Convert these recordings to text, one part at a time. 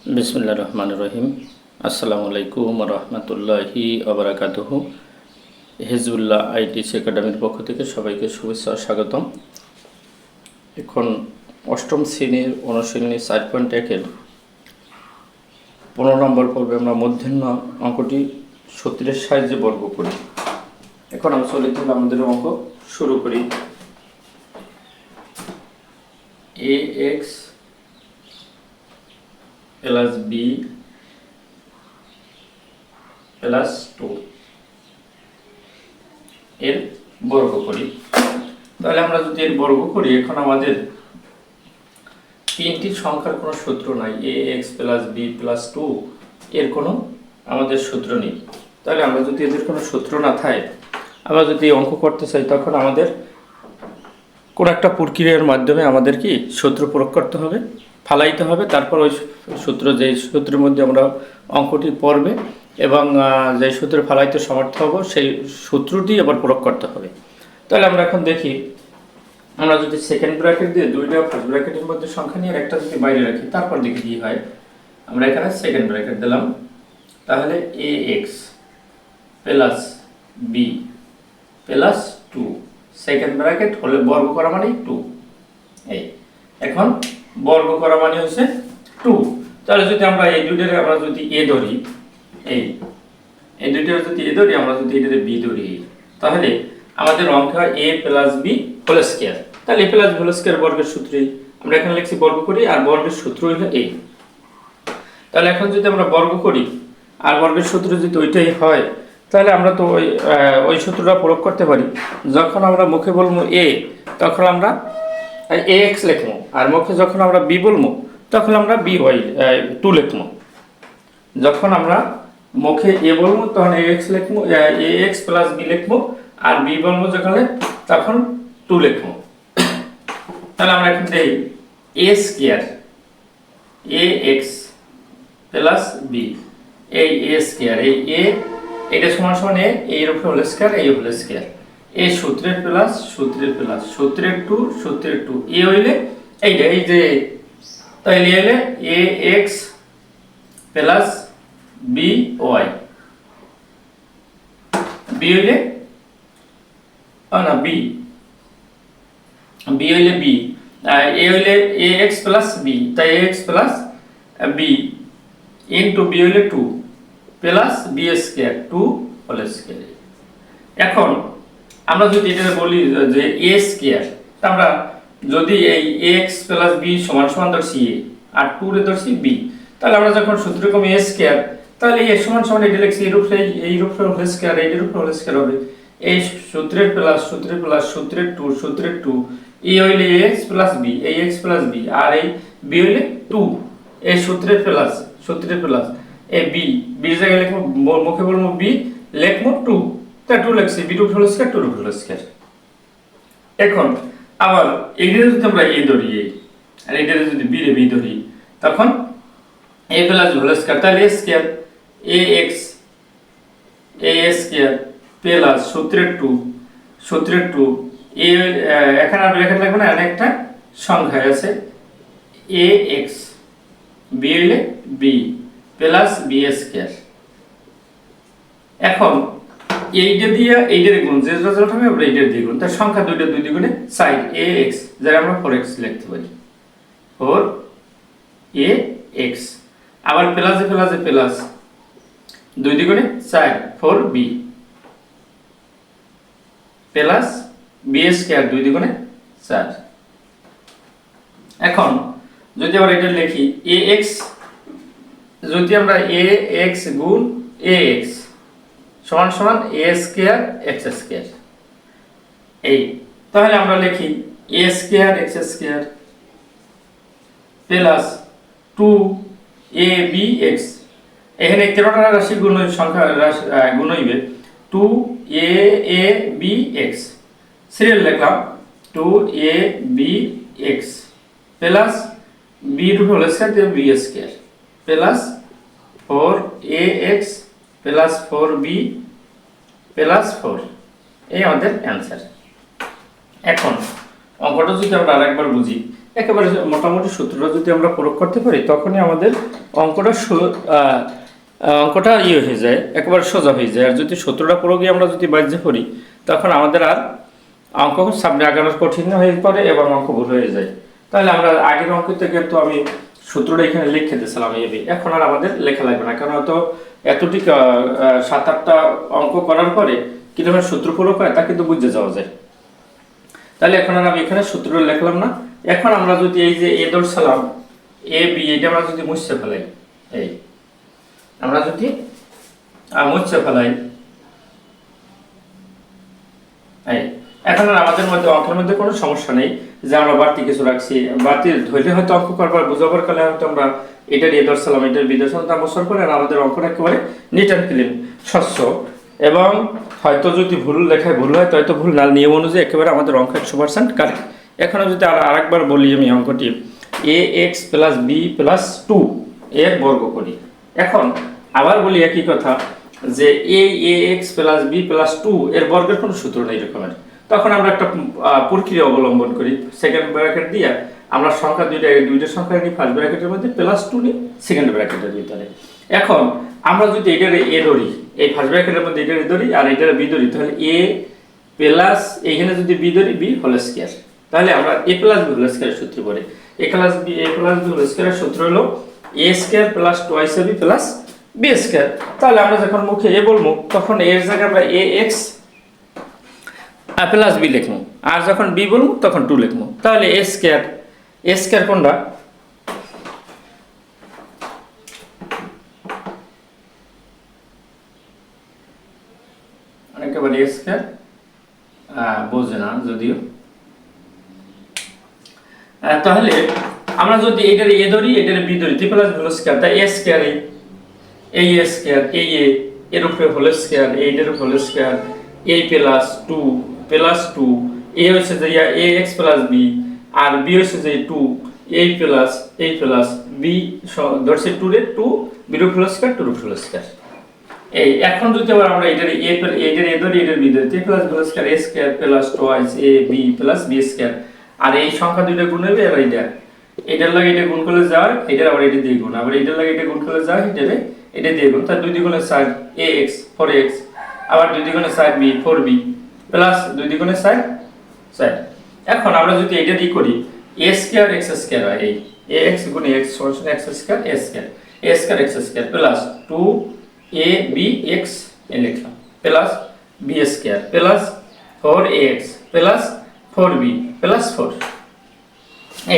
বিসমিল্লাহির রহমানির রহিম। আসসালামু আলাইকুম রহমতুল্লাহি আবরাকাতুহু। হিজবুল্লাহ আইটিসি একাডেমির পক্ষ থেকে সবাইকে শুভেচ্ছা ও স্বাগতম। এখন অষ্টম শ্রেণীর অনুশীলনী 4.1-এর 15 নম্বর পর্বে আমরা মধ্যাহ্ন অঙ্কটি সূত্রের সাহায্যে বর্গ করি। এখন আমি চলে তাহলে আমাদের অঙ্ক শুরু করি। এ এক্স প্লাস বি প্লাস 2 এর বর্গ করি। তাহলে আমরা যদি এর বর্গ করি, এখন আমাদের তিনটি সংখ্যার কোনো সূত্র নাই। এ এক্স প্লাস বি প্লাস 2 এর কোনো আমাদের সূত্র নেই। তাহলে আমরা যদি এদের কোনো সূত্র না থাকে, আমরা যদি অঙ্ক করতে চাই, তখন আমাদের কোনো একটা প্রক্রিয়ার মাধ্যমে আমাদের কি সূত্র প্রয়োগ করতে হবে, ফালাইতে হবে। তারপর ওই সূত্র, যেই সূত্রের মধ্যে আমরা অঙ্কটি পড়বে এবং যে সূত্রে ফালাইতে সমর্থ হব, সেই সূত্রটি আবার প্রয়োগ করতে হবে। তাহলে আমরা এখন দেখি, আমরা যদি সেকেন্ড ব্র্যাকেট দিয়ে দুইটা ফার্স্ট ব্র্যাকেটের মধ্যে সংখ্যা নিয়ে একটা যদি বাইরে রাখি, তারপর দেখি কি হয়। আমরা এখানে সেকেন্ড ব্র্যাকেট দিলাম, তাহলে A X plus B plus 2, second bracket হলে বর্গ করা মানে 2। এই এখন বর্গ করা মানে হচ্ছে 2। তাহলে যদি আমরা এই দুইটারে আমরা যদি এ ধরি, এই দুইটার যদি এ ধরি, আমরা যদি এটাতে বি ধরি, তাহলে আমাদের অঙ্ক হয় এ প্লাস বি হোল স্কয়ার। তাহলে এ প্লাস বি হোল স্কয়ার বর্গের সূত্রেই আমরা এখানে লিখছি বর্গ করি, আর বর্গের সূত্র হলো এই। তাহলে এখন যদি আমরা বর্গ করি আর বর্গের সূত্র যদি ওইটাই হয়, তাহলে আমরা তো ওই সূত্রটা প্রয়োগ করতে পারি। যখন আমরা মুখে বলবো এ, তখন আমরা এ এক্স লিখবো, আর মুখে যখন আমরা বি বলবো, তখন আমরা বি ওয়াই 2 লিখবো। যখন আমরা মুখে এ বলবো, তখন এ এক্স লিখবো, এ এক্স প্লাস বি লিখবো, আর বি বলবো যখন তখন 2 লিখবো। তাহলে আমরা এখন দেখি এ স্কয়ার এ এক্স প্লাস বি, এই এ স্কয়ার, এই এ এটা সমান সমান এর উপরে হোল স্কয়ার, এই হোল স্কয়ার, এ সূত্রের প্লাস সূত্রের প্লাস সূত্রের 2 সূত্রের 2, এ হইলে এইটা, এই যে তাইলে এলে A X plus B Y, B হইলে না বি হইলে বি, এ হইলে এ এক্স প্লাস বি, তাই A X plus B into B হইলে 2 plus B square 2 whole square. এখন আমরা যদি এটা বলি যে এ স্কয়ার, আমরা যদি এই এক্স প্লাস বি সমান সমান ধরছি এ, আর 2 রে ধরছি বি, তাহলে আমরা যখন সূত্র কম এ স্কয়ার, তাহলে এ সমান সমান এটা লিখছি এর উপরে, এই উপরে হোল স্কয়ার, এর উপরে হোল স্কয়ার হবে, এই সূত্রের প্লাস সূত্রের প্লাস সূত্রের 2 সূত্রের 2, এ হইলে এক্স প্লাস বি, এই এক্স প্লাস বি, আর এই বি হইলে 2, এই সূত্রের প্লাস সূত্রের প্লাস এই বি, বি জায়গায় লিখবো, মুখে বলবো বি, লিখবো 2, তা 2 লিখছি, b whole square 2 whole square. এখন আবার এইটারে যদি আমরা এ ধরি, আর এইটারে যদি বি রে বি ধরি, তখন এ প্লাস হোল স্কয়ার, তাহলে এ স্কয়ার এ এক্স এ স্কয়ার প্লাস সূত্রের 2 সূত্রের 2, এ এখানে আর লেখা লাগবে না, একটা সংখ্যা আছে এ এক্স, বি হইলে বি প্লাস বি স্কয়ার। এখন এইটা দিয়ে এইটার গুণ, যে রেজাল্ট হবে আমরা এইটার দিয়ে গুণ, তার সংখ্যা দুইটা 2 দ্বিগুণে 4 এ এক্স, যারা আমরা 4x লিখতে পারি, 4 এ এক্স, আবার প্লাসে প্লাসে প্লাস 2 দ্বিগুণে 4 4 বি প্লাস বি স্কয়ার 2 দ্বিগুণে 4। এখন যদি আমরা এটা লিখি এ এক্স, যদি আমরা এ এক্স গুণ এ এক্স সমান সমান এ স্কয়ার এক্স স্কয়ার, এই তাহলে আমরা লিখি A square X square plus 2 A B X, এখানে 13টা রাশি গুণ সংখ্যা গুণ হইবে 2 A A B X, serial লিখলাম 2 A B X plus B whole square B square plus 4 A X plus 4 B plus 4, এই আমাদের অ্যান্সার। এখন অঙ্কটা যদি আমরা আরেকবার বুঝি, একেবারে মোটামুটি সূত্রটা যদি আমরা প্রয়োগ করতে পারি তখনই আমাদের অঙ্কটা অঙ্কটা হয়ে যায়, একেবারে সোজা হয়ে যায়। আর যদি সূত্রটা প্রয়োগে আমরা যদি বাহ্য করি তখন আমাদের আর অঙ্ক সামনে আগানোর কঠিন হয়ে পড়ে এবং অঙ্ক ভুল হয়ে যায়। তাহলে আমরা আগের অঙ্কতে কিন্তু আমি সূত্রটা এখানে লিখে দিয়েছিলাম এবি, এখন আর আমাদের লেখা লাগবে না, কারণ তো এতটি 7-8টা অঙ্ক করার পরে কিভাবে সূত্র প্রয়োগ হয় তা কিন্তু বুঝে যাওয়া যায়। তাহলে এখন আর আমি এখানে সূত্রটা লিখলাম না। এখন আমরা যদি এই যে এ ধরছিলাম এ বি, এটা আমরা যদি মুছে ফেলাই, এই আমরা যদি মুছে ফেলাই, এই এখন আর আমাদের মধ্যে অঙ্কের মধ্যে কোনো সমস্যা নেই যে আমরা বাড়তি কিছু রাখছি। বাড়তি ধরলে হয়তো অঙ্ক করবার বুঝাবার কালে হয়তো আমরা এটার এ ধরছিলাম, এটার বি ধরছিলাম, তা বছর পরে আমাদের অঙ্কটা একেবারে নিট অ্যান্ড ক্লিন, স্বচ্ছ। এবং হয়তো যদি ভুল লেখায় ভুল হয় হয়তো ভুল না, নিয়ম অনুযায়ী একেবারে আমাদের অঙ্ক 100% কারেক্ট। এখন যদি আরেকবার বলি আমি অঙ্কটি এ এক্স প্লাস বি প্লাস 2 এর বর্গ করি। এখন আবার বলি একই কথা যে এ এক্স প্লাস বি প্লাস 2 এর বর্গের কোনো সূত্র নেই এরকমের। তখন আমরা একটা প্রক্রিয়া অবলম্বন করি, সেকেন্ড ব্র্যাকেট দিয়ে আমরা সংখ্যা দুইটা সংখ্যা নিই, ফার্স্ট ব্র্যাকেটের মধ্যে প্লাস 2 নিই সেকেন্ড ব্র্যাকেটের ভিতরে। এখন আমরা যদি এটার এ ধরি, এই ফার্স্ট ব্র্যাকেটের মধ্যে এটার ধরি আর এটার বি ধরি, তাহলে এ প্লাস এইখানে যদি বি ধরি বি হোল স্কয়ার, তাহলে আমরা এ প্লাস বি হোল স্কয়ারের সূত্র পড়ে এ প্লাস বি হোল স্কয়ারের সূত্র হলো A square plus twice B plus B square. তাহলে আমরা যখন মুখে এ বলবো তখন এর জায়গায় আমরা এ এক্স প্লাস বি লিখবো, আর যখন বি বলবো তখন 2 লিখবো। তাহলে এ স্কয়ার কোনটা, একেবারে এ স্কয়ার বোঝে না যদিও। তাহলে আমরা যদি এটার এ ধরি এটার বি ধরি, 3 প্লাস বি হোল স্কয়ার, তাই এ স্কয়ার এই এ স্কয়ার এই এর উপরে হোল স্কয়ার এইটার হোল স্কয়ার এ প্লাস 2 এ হচ্ছে যে এ এক্স প্লাস বি আর বি হচ্ছে যে 2 এ প্লাস বি ধরছে 2 রে 2 বি এর হোল স্কয়ার 2 এর হোল স্কয়ার। এই এখন যদি আমরা এটার এ ধরি এটার বি ধরি, 3 plus B whole square A square plus twice A B plus B square, আর এই সংখ্যা দুইটা গুণ হবে আর এটার লাগে এটা গুণ করলে যায়, এটার আবার এটা দিয়ে গুণ, আবার এটার লাগে এটা গুণ করলে যায়, এটা দিয়ে গুণ, তার 2 দ্বিগুণে 4 ax 4x, আবার 2 দ্বিগুণে 4b 4b প্লাস 2 দ্বিগুণে 4। এখন আমরা যদি এটা দিয়ে করি a স্কয়ার x স্কয়ার হয়, এই ax গুণ x সমান x square a square x square plus 2abx এ লিখলাম plus b square plus 4ax plus 4b plus 4।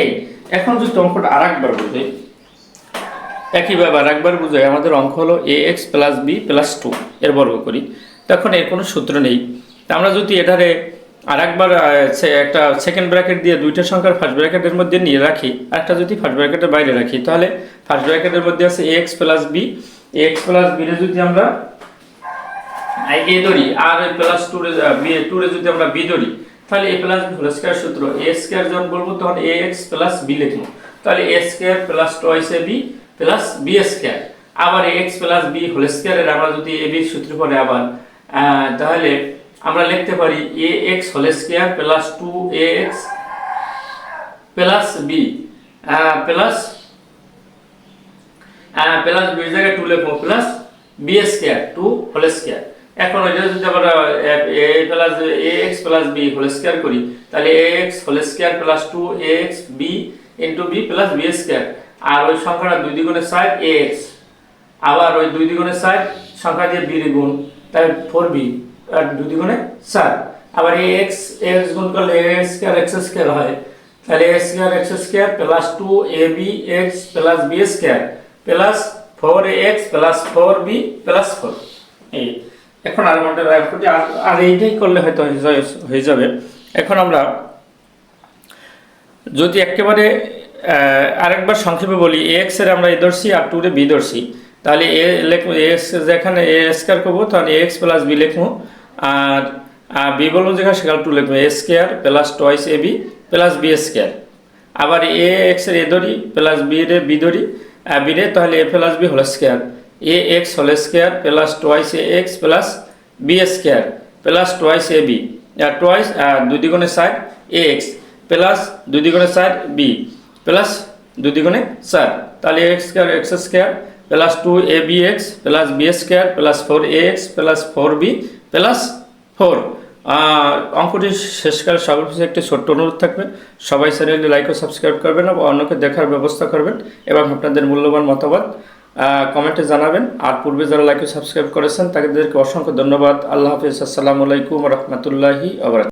এই এখন যদি অঙ্কটা আরেকবার বুঝাই, একইভাবে আরেকবার বুঝাই, আমাদের অঙ্ক হলো ax প্লাস b প্লাস 2 এর বর্গ করি, তখন এর কোনো সূত্র নেই। আমরা যদি এটারে আরেকবার একটা সেকেন্ড ব্র্যাকেট দিয়ে দুইটা সংখ্যার ফার্স্ট ব্র্যাকেটের মধ্যে নিয়ে রাখি, আরেকটা যদি ফার্স্ট ব্র্যাকেটের বাইরে রাখি, তাহলে ফার্স্ট ব্র্যাকেটের মধ্যে আছে ax প্লাস b রে যদি আমরা এ ধরি আর প্লাস 2 রে যদি আমরা b ধরি, তাহলে a plus b whole square সূত্র a স্কয়ার যখন বলবো তখন ax প্লাস b লিখবো, তাহলে a square plus twice ab plus b square, আবার ax প্লাস b হোল স্কয়ারের আমরা যদি ab এর সূত্র পড়ে আবার তাহলে আমরা লিখতে পারি ax whole square plus 2ax plus b plus b এর জায়গায় 2 লিখবো plus b square 2 whole square. এখন এটা যদি আমরা ax plus b whole square করি, তাহলে ax whole square plus 2ax b into b plus b square, আর ওই সংখ্যাটা 2 দ্বিগুণে 4 ax, আবার ওই 2 দ্বিগুণে 4 সংখ্যা দিয়ে b এর গুণ, তাই 4b আর 2 দ্বিগুণে 4, আবার ax গুণ করলে ax স্কয়ার x স্কয়ার হয়, তাহলে a square x square plus 2abx plus b square plus 4ax plus 4b plus 4। এই এখন আর আমাদের আর এইটাই করলে হয়তো হয়ে যাবে। এখন আমরা যদি একেবারে আরেকবার সংক্ষেপে বলি, ax এর আমরা a ধরছি আর 2 রে b ধরছি, তাহলে a লিখবো ax যেখানে a স্কয়ার করব তাহলে ax প্লাস b লিখবো, আর b বলবো যেখানে সেখানে 2 লিখবো a square plus twice ab plus b square, আবার ax এর a ধরি প্লাস b রে b ধরি b রে, তাহলে a plus b whole square ax whole square plus twice ax plus b square plus twice ab, আর twice 2 দ্বিগুণে 4 ax plus 2 দ্বিগুণে 4 b প্লাস 2 দ্বিগুণে 4, তাহলে x square x square plus 2ab(x) plus b square plus 4ax plus 4b plus 4। অঙ্কটি শেষ করার সর্বশেষে একটি ছোট্ট অনুরোধ থাকবে, সবাই চ্যানেলটি লাইক ও সাবস্ক্রাইব করবেন এবং অন্যকে দেখার ব্যবস্থা করবেন এবং আপনাদের মূল্যবান মতামত কমেন্টে জানাবেন। আর পূর্বে যারা লাইক ও সাবস্ক্রাইব করেছেন তাদেরকে অসংখ্য ধন্যবাদ। আল্লাহ হাফিজ। আসসালামু আলাইকুম রহমতুল্লাহি ওয়া বারাকাতুহু।